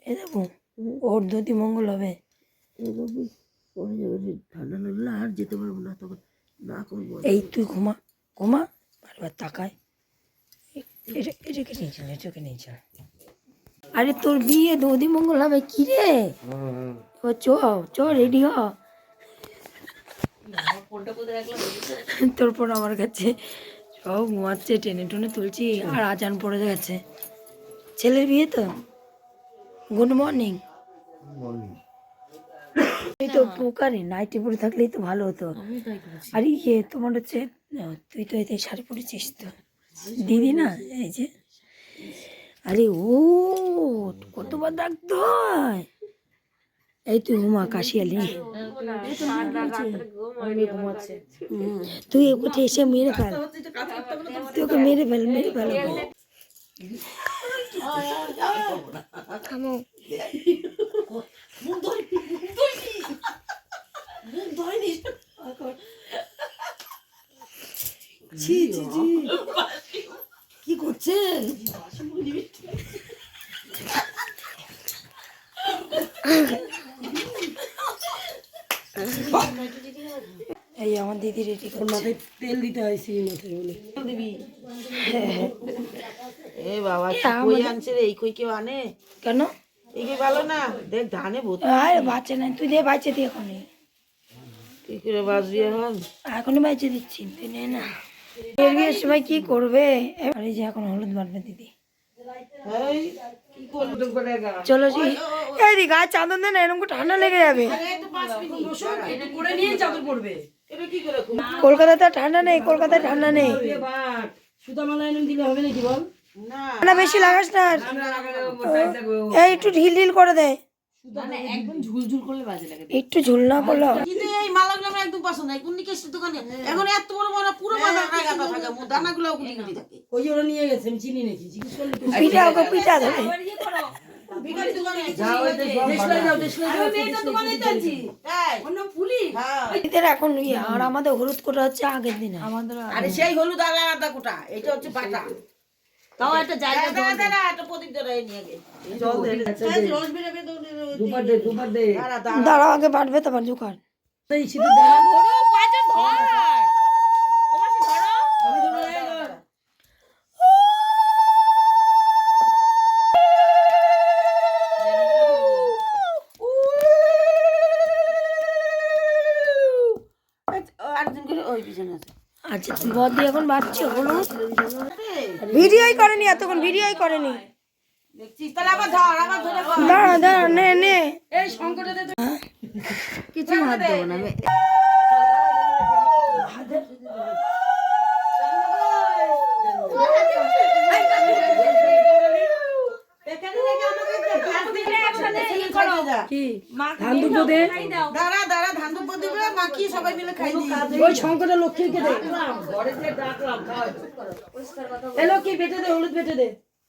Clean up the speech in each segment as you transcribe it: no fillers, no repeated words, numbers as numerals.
এ দেখো ওর যদি মঙ্গল হবে ঠান্ডা লাগলে আর যেতে পারবো না, তখন না করবো। এই তুই ঘুমা ঘুমা, বারবার তাকায়। এটাকে নিয়ে চল, এটাকে নিয়ে চল। আরে তোর বিয়ে দৌদি মঙ্গল হবে কি রে? ও চ চ রেডি হ। তোর পর আমার কাছে সব ঘুমাচ্ছে, টেনে টুনে তুলছি আর আজান পড়ে গেছে। ছেলের বিয়ে তো। Good morning. এই তো পোকারে নাইটি পরে থাকলেই তো ভালো হতো। আর ইয়ে তোমার হচ্ছে, তুই তো এতে শাড়ি পরেছিস তো দিদি না, এই যে। আরে ও কতবার ডাকতে হয়। এই তুই ঘুমা কাশিয়ালি, তুই উঠে এসে মেরে ফেল, তুই ওকে মেরে ফেল, মেরে ফেল। থামো। কি করছেন? এই আমার দিদি রেডি করছে। তেল দিতে হয় সেই মাথায় বলে দিবি। এ বাবা কই আনছে রে? এই কই কেউ আনে কেন? এই কই ভালো না, দেখ ধানে ভর্তি। আরে বাচ্চা নাই, তুই দে বাচ্চা দিয়ে এখনই। কি করে বাজবি এখন? এখনই বাচ্চা দিচ্ছি, তুই নে না। এর বিয়ের সময় কি করবে? আরে যে এখন হলুদ বাটবে দিদি। এই কি করলি করে গা? চলো জি, এই দি গায়ে চাদর দে না, এরকম ঠান্ডা লেগে যাবে। এই তো 5 মিনিট এটা করে নিয়ে চাদর পড়বে। এটা কি করে খুব কলকাতাতে ঠান্ডা নেই, কলকাতায় ঠান্ডা নেই। সুতামালা এনে দিলে হবে নাকি বল? না না বেশি লাগাস না। এই একটু ঢিল ঢিল করে দে, মানে একদম ঝুলঝুল করলে বাজে লাগে। একটু ঝুল না করলে। কিন্তু এই মালাগুলো আমার একদম পছন্দ নাই। কোন দিকে দোকানে এখন এত বড় বড় পুরো মাথা রাগাটা থাকে, দানাগুলো গুটি গুটি থাকে। ওই ওরা নিয়ে গেছে, আমি চিনি নাকি জিজ্ঞেস করলি তো। পিঠা ওকে পিঠা ধরে। বিকারি দোকানে যাও ওই দেশলাই যাও, দেশলাই যাও। আমি এটা দোকানে যাচ্ছি। এই অন্য পুলি। হ্যাঁ এদের এখন ইয়ে, আর আমাদের হলুদ কোটা হচ্ছে আগের দিনে। আরে সেই হলুদ আলাদা কোটা, এটা হচ্ছে বাটা। তাও একটা জায়গা দাঁড়া দাঁড়া একটা প্রদীপ ধরে নিয়ে গে। জল দে। রোজ বেরোবে তো দুপার দে, দুপার দে। দাঁড়া দাঁড়া। দাঁড়াও আগে বাটবে তারপর জোকার। এই সিধে দাঁড়া। ধরো পাঁচটা ধর। ওমাসি ধরো। আমি তো নাই ধর। আরেকজন করে ওই পিছনে আছে। আচ্ছা বদি এখন বাড়ছে হলুদ। ভিডিওই করেনি এতক্ষণ, ভিডিওই করেনি। দেখছিস তাহলে আবার ধর, আবার ধরে বল। দাঁড়া দাঁড়া, নে নে। এই সংকটে দে তো। কিছু হাত দেবো না আমি। কি ধান দুটো দে। দাঁড়া দাঁড়া ধান দুব্ব দিবে, মাখি সবাই মিলে খাই দিই। ওই সংকটে লক্ষ্মীকে দে। এ লক্ষ্মী বেটে দে, হলুদ বেটে দে।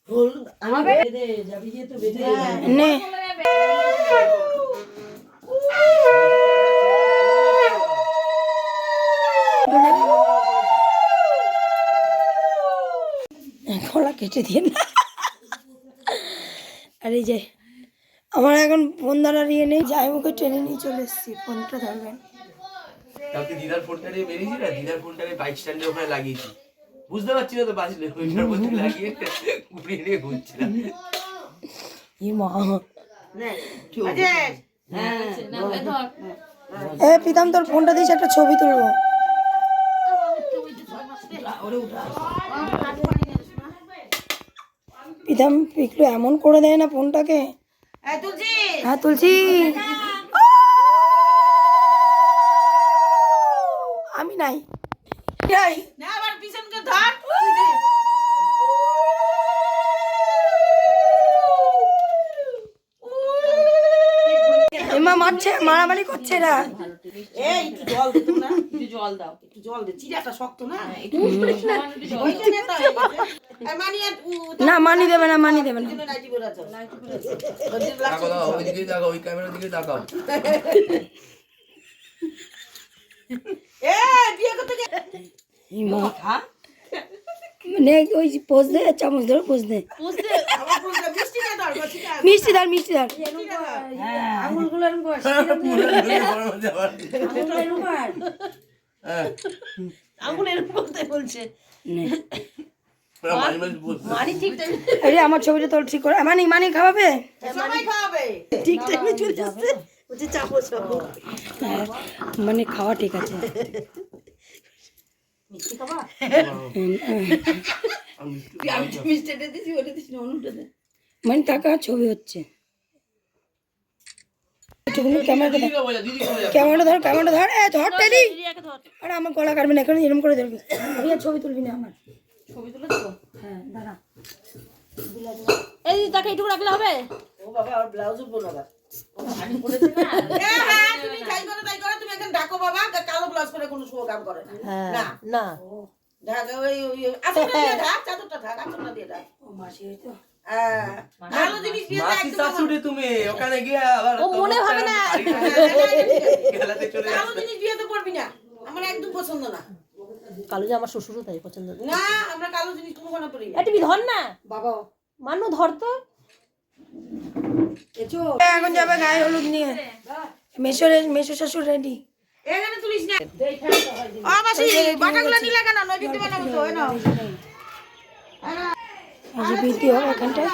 হলুদ আমি বেটে দে, যাবি গিয়ে তো বেটে দে। নে। গলা কেটে দিয়ে না। আর এই যে আমার এখন ফোন ধরার ইয়ে নেই, যাই ওকে ট্রেনে নিয়ে চলে এসেছি, ফোনটা ধরবেন। কালকে দিদার ফোনটা নিয়ে বেরিয়েছি না, দিদার ফোনটা আমি বাইক স্ট্যান্ডের ওখানে লাগিয়েছি, বুঝতে পারছি না তো বাজলে, ওইটার মধ্যে লাগিয়ে ঘুরিয়ে নিয়ে ঘুরছিলাম। ই মা, আজে এ প্রীতম তোর ফোনটা দিস, একটা ছবি তুলবো। প্রীতম পিকলু এমন করে দেয় না ফোনটাকে। এই তুলছি। হ্যাঁ তুলছি। আমি নাই। এই, না আবার পিছনকে ধর। এমা মারছে, মারামারি করছে না। এই একটু জল দে তো না, একটু জল দাও, একটু জল দে, চিড়াটা শক্ত না একটু। ওইখানে তো এই মানিয়া না মানি দেবে না, মানি দেবে না। নাইটি পরে আছে। তাকাও দাও, ওইদিকে তাকাও, ওই ক্যামেরার দিকে তাকাও। এ বিয়ে করতে গে। ই মা, মানে ওই পোজ দে, চামচ ধরে পোজ দে। বুঝতে আমার বলতে মিষ্টিটা দরকার ঠিক আছে মিষ্টি ধার, মিষ্টি ধার। আঙুলগুলো এরকম কর, আঙুলগুলো এরকম কর। আঙুল এরকম করতে বলছে নে। মানি ঠিক টাইমে আরে আমার ছবিটা তোর ঠিক করে, মানে মানে খাওয়াবে? সবাই খাবে ঠিক টাইমে চলে আসছে বলছে চাপো চাপো হ্যাঁ, মানে খাওয়া ঠিক আছে। মিষ্টি খাবা? আমি তো মিষ্টিটা দিছি ওটা দিছি না অনুটা দে মানে টাকা ছবি হচ্ছে। একটুখানি ক্যামেরাটা ধর, ক্যামেরাটা ধর, ক্যামেরাটা ধর, এ ধর টেডি। আরে আমার গলা কাটবে না, এখন এরকম করে ধরবি। আমি আর ছবি তুলবি না আমার। ছবি তুলে দেবো হ্যাঁ দাঁড়া। এই তাকে একটু রাখলে হবে ও বাবা আর ব্লাউজ উপর আবার আমি পড়েছে না হ্যাঁ তুমি যাই করো তুমি এখন ডাকো বাবা কালো ব্লাউজ পরে কোনো শুভ কাম করে না না না ঢাকা ওই আচরটা দিয়ে ঢাক চাদরটা ঢাক আচরটা দিয়ে ঢাক ও মাসি এই তো। ভালো জিনিস দিয়ে মাসি শাশুড়ি তুমি ওখানে গিয়ে আবার ও মনে ভাবে না খেলাতে চলে ভালো জিনিস দিয়ে তো পড়বি না আমার একদম পছন্দ না কালো যে আমার শ্বশুরও তাই পছন্দ করে। না আমরা কালো জিনিস কোনো বানা পড়ি না এটা বি ধর না বাবা মানু ধর তো এচো এখন যাবে গায়ে হলুদ নিয়ে। মেশো শাশুড় রেডি। এখানে তুলিস না মাসি বাটাগুলো নিলা কেন নদীতে বানাবো তো না এই যে বৃদ্ধি হবে এখানটায়।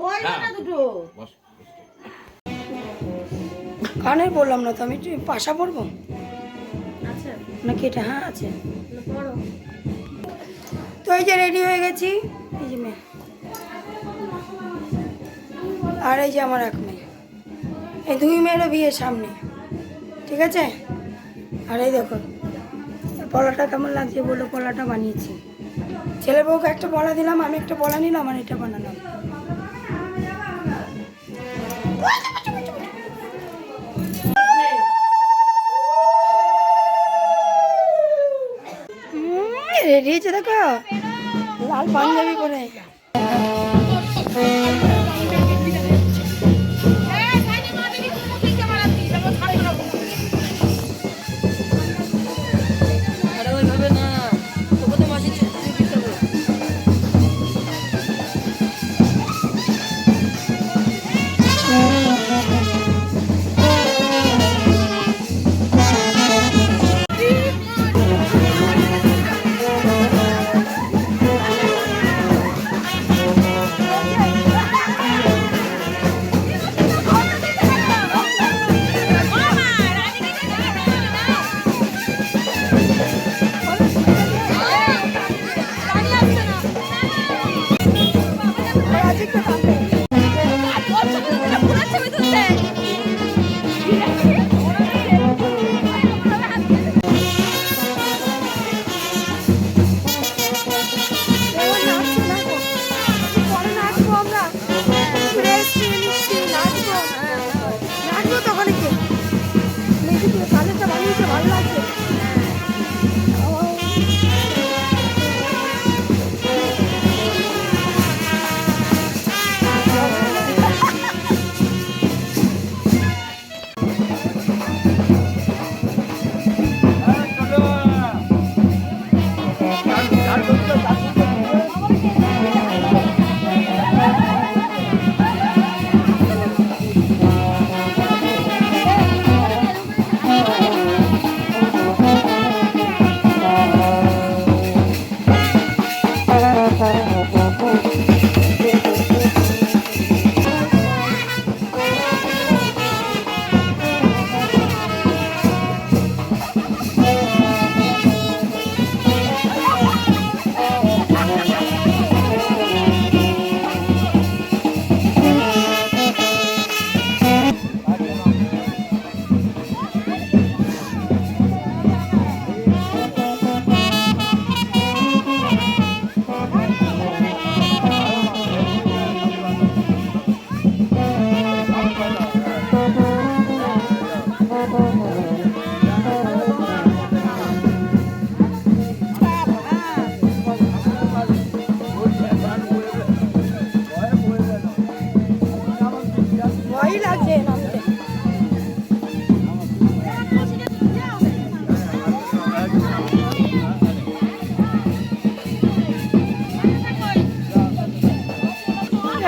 ওই না দুটো কানে বললাম না তো, আমি একটু পাশা পড়বো নাকি এটা? হ্যাঁ আছে। তো এই যে রেডি হয়ে গেছি, এই যে মেয়ে আর এই যে আমার এক মেয়ে, এই দুই মেয়েরও বিয়ে সামনে, ঠিক আছে? আর এই দেখো পলাটা কেমন লাগছে বলো, পলাটা বানিয়েছি। ছেলে বউকে একটা পলা দিলাম, আমি একটা পলা নিলাম আর এটা বানালাম। রেডি হয়েছে দেখো, লাল পাঞ্জাবি পরে।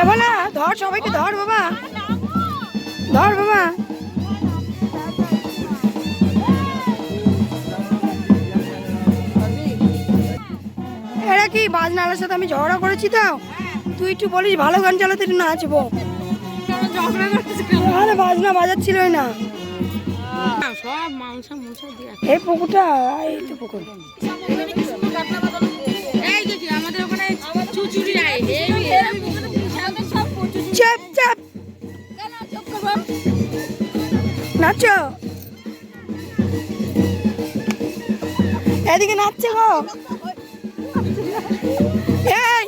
যাবো না, ধর সবাইকে, ধর বাবা, ধর বাবা। এরা কি বাজনালার সাথে আমি ঝগড়া করেছি তো? তুই একটু বলিস ভালো গান চালাতে, একটু নাচবো। আরে বাজনা বাজাচ্ছিলই না। এই পুকুরটা, এই তো পুকুর। চাপ চাপ নাচো, এদিকে নাচছে গো। এই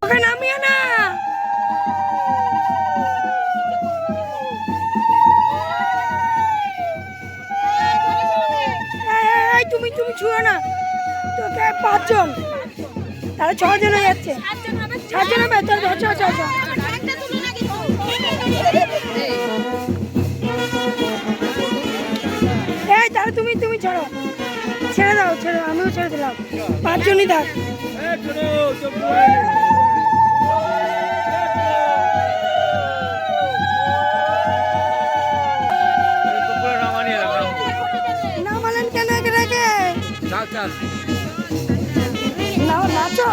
ওকে নামিয়ে না। এই তুমি তুমি ছুঁয়ো না, তোকে 5 জন, তাহলে 6 জন হয়ে যাচ্ছে। 7 জন হবে, তাহলে চ চ চ। এই তাহলে তুমি তুমি ছাড়ো, ছেড়ে দাও, ছেড়ে দাও, আমিও ছেড়ে দিলাম। 5 জনই থাক। নামালেন কেন রেখে? নাচো,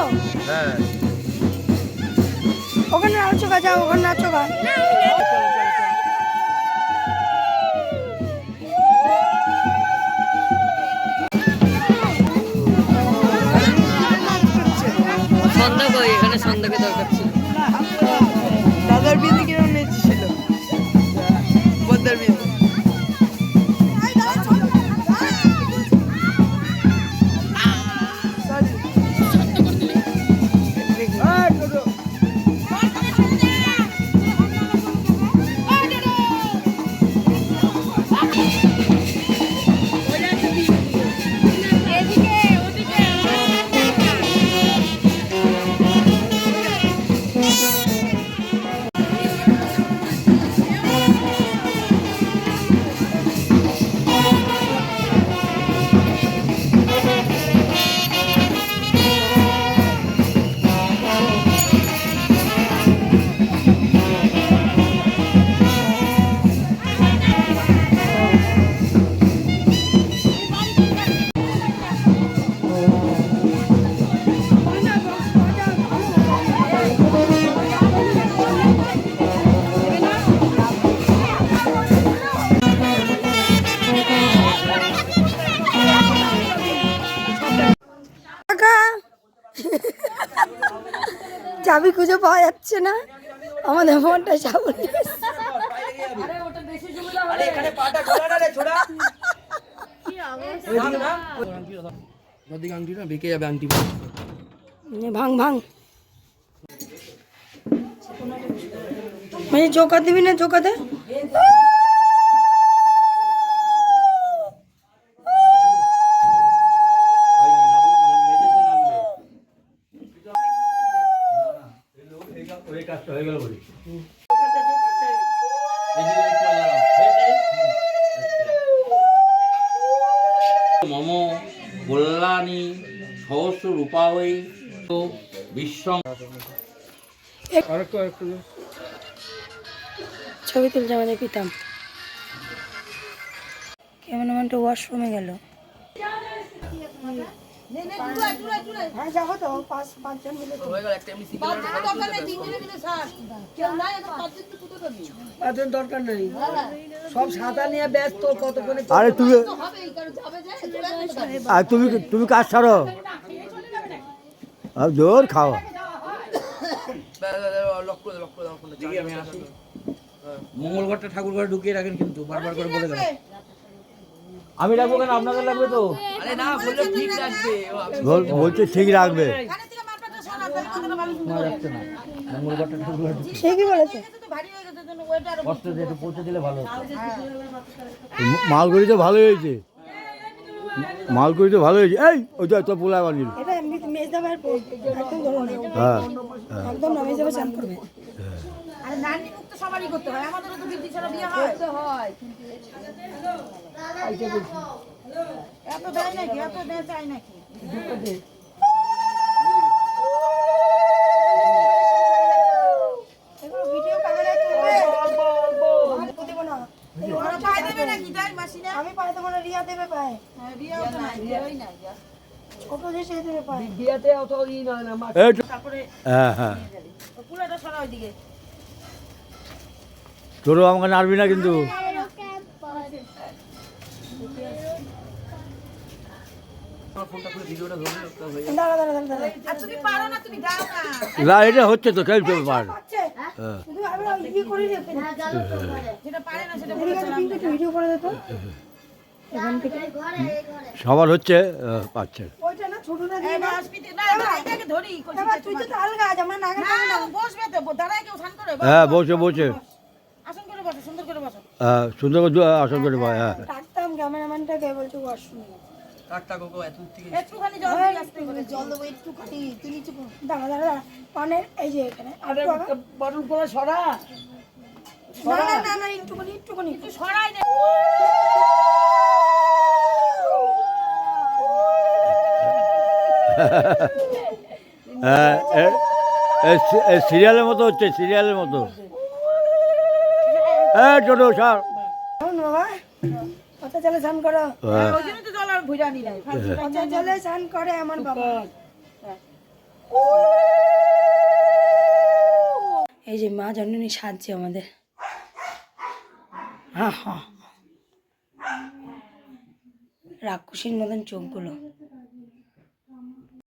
ওখানে নাচো গা, যাও ওখানে নাচো গা। সন্ধ্যা কই, এখানে সন্ধ্যাকে দরকার ছিল। দাদার বিয়ে কিরকম নেচেছিল, বদ্দার বিয়ে। চাবি খুঁজে পাওয়া যাচ্ছে না, আমাদের মনটা চাবল। ভাঙ ভাঙ, মানে চৌকা দিবি না, চৌকাতে মম কল্যাণী সহস্র রূপাবৈ বিশ্ব। ছবি তুলছে আমাদের পিতাম। ক্যামেরাম্যানটা ওয়াশরুমে গেল। হ্যাঁ যাবো তো, 5 জন মিলে। দরকার নেই, সব সাদা নিয়ে ব্যস্ত, কতক্ষণে। আরে তুমি আর তুমি কাজ ছাড়ো, আর জোর খাও। মঙ্গলঘরটা ঠাকুর ঘরে ঢুকিয়ে রাখেন, কিন্তু বারবার করে বলে দেবেন। আমি রাখবো কেন, আপনাদের লাগবে তো। আরে না বললে ঠিক লাগবে, বলছে ঠিক রাখবে। মঙ্গলঘরটা ঠাকুর ঘরে ঠিকই বলেছে। কষ্ট দিয়ে একটু পৌঁছে দিলে ভালো হতো। মালগুড়ি তো ভালো হয়েছে, মালগুড়ি তো ভালো হয়েছে। এই ওইটা তো পোলা বানিয়ে এটা এমনি মেজ যাবে আর একদম ধরে নেবে। হ্যাঁ একদম নামিয়ে যাবে, চান করবে। আর নারী মুক্ত সবারই করতে হয়, আমাদেরও তো বিধি ছাড়া বিয়ে হয়। এত দেয় নাকি, এত দেয় চাই নাকি? এগুলো ভিডিও ক্যামেরায় তুলবে। অল্প দেবো না। ওরা পায়ে দেবে নাকি তাই মাসি না? আমি পায়ে দেবো না, রিয়া দেবে পায়ে। হ্যাঁ, রিয়াও তো নাই, রিয়াই নাই। কত যে সে দেবে পায়ে। এই তো- তারপরে হ্যাঁ হ্যাঁ কুলাটা সরা ওইদিকে। তোরও আমাকে নাড়বি না কিন্তু। আমার ফোনটা করে ভিডিওটা ধরে রাখতে হবে। দাঁড়া দাঁড়া দাঁড়া দাঁড়া। আর তুমি পারো না, তুমি দাও না। না এটা হচ্ছে তো খেলতে পার। পাচ্ছে? শুধু আমরা ইয়ে করে রেখে দিই। যেটা পারে না সেটা এদিকে আছে, পিঙ্কি, একটু ভিডিও করে দে তো। এখান থেকে সবার হচ্ছে পাচ্ছে। ওইটা না, ছোটটা দিয়ে এই না। হসপিটাল না, এটাকে ধরি এবার তুই তো তাল গাছ, আমরা নাগা না, বসবে তো, দাঁড়ায় কেউ স্নান করে। হ্যাঁ বসে বসে আসন করে বসো, সুন্দর করে বসো। সুন্দর করে আসন করে পায়। হ্যাঁ ডাকতাম ক্যামেরাম্যানটাকে, বলছে ওয়াশরুমে। একটুখানি জল দিয়ে আসতে করে। জল দেবো একটুখানি, তুই নিচে পড়। দাঁড়া দাঁড়া দাঁড়া, পানের এই যে এখানে একটু আগা। বটল করে সরা। না না না না, একটুখানি একটুখানি। একটু সরাই নে। সিরিয়ালের মতো হচ্ছে, সিরিয়ালের মতো। হ্যাঁ ছোটো সার। শোন বাবা, কত জলে স্নান করো। হ্যাঁ ওই জন্য তো জল আর ভুজা নি নাই। কত জলে স্নান করে আমার বাবা। এই যে মা জননী সাজছে আমাদের। হ্যাঁ হ্যাঁ, রাক্ষসীর মতন চোখগুলো।